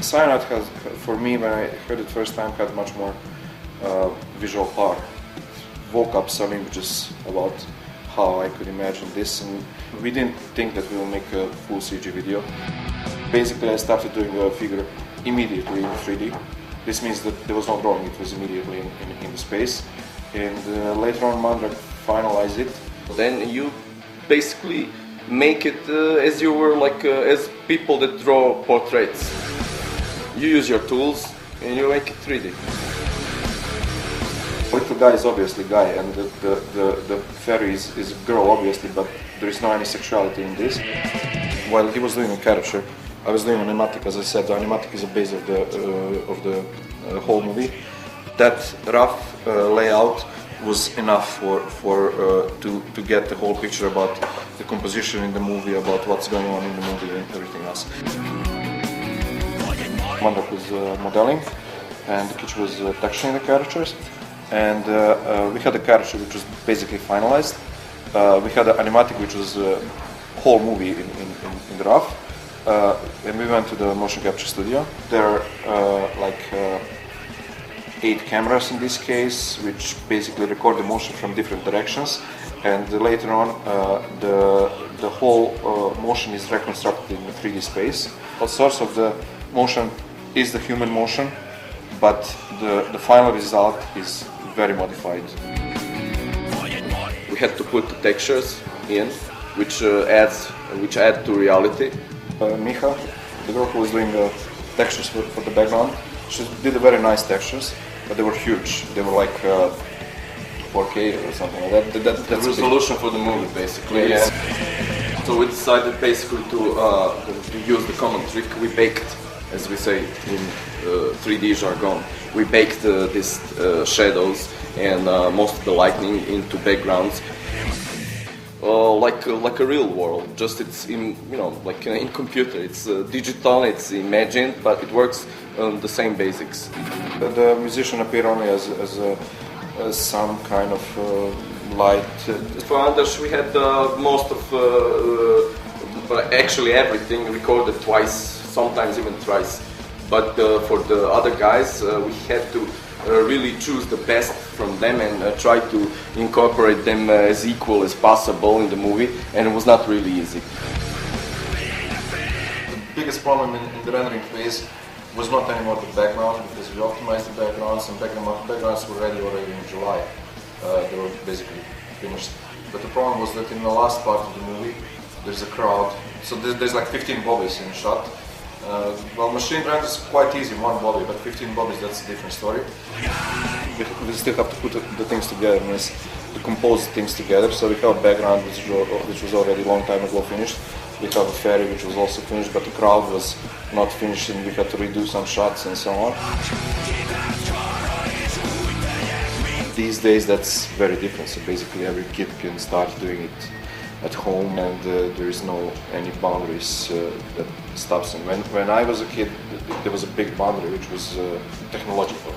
Szájon has, for me, when I heard it first time, had much more visual power. Woke up some images about how I could imagine this, and we didn't think that we will make a full CG video. Basically, I started doing a figure immediately in 3D. This means that there was no drawing, it was immediately in the space. And later on, Mandrak finalized it. Then you basically make it as you were, like as people that draw portraits. You use your tools and you make it 3D. Little guy is obviously guy, and the fairy is a girl, obviously, but there is no any sexuality in this. While he was doing a caricature, I was doing animatic. As I said, the animatic is the base of the whole movie. That rough layout was enough to get the whole picture about the composition in the movie, about what's going on in the movie and everything else. Mandrak was modeling, and Kic was texturing the characters. And we had a caricature which was basically finalized. We had an animatic which was a whole movie in the rough. And we went to the motion capture studio. There are like 8 cameras in this case, which basically record the motion from different directions. And later on, the whole motion is reconstructed in a 3D space. The source of the motion is the human motion, but the final result is very modified. We had to put the textures in, which add to reality. Miha, the girl who was doing the textures for the background, she did a very nice textures, but they were huge. They were like 4K or something like that. That's the resolution for the movie, basically. Yes. Yeah. So we decided basically to use the common trick. We baked, as we say in 3D jargon, we baked these shadows and most of the lighting into backgrounds, like a real world. Just it's in like in computer. It's digital, it's imagined, but it works on the same basics. The musician appeared only as some kind of light. For Anders, we had most of, actually everything recorded twice, sometimes even thrice. But for the other guys, we had to really choose the best from them and try to incorporate them as equal as possible in the movie, and it was not really easy. The biggest problem in the rendering phase was not anymore the background, because we optimized the backgrounds, and backgrounds were ready already in July. They were basically finished. But the problem was that in the last part of the movie, there's a crowd. So there's like 15 bobbies in a shot. Well, machine render is quite easy, one bobby, but 15 bobbies, that's a different story. We still have to put the things together, to compose things together. So we have a background which was already a long time ago finished. We have a ferry which was also finished, but the crowd was not finished, and we had to redo some shots and so on. These days that's very different, so basically every kid can start doing it at home, and there is no any boundaries that stops them. When I was a kid, there was a big boundary, which was technological.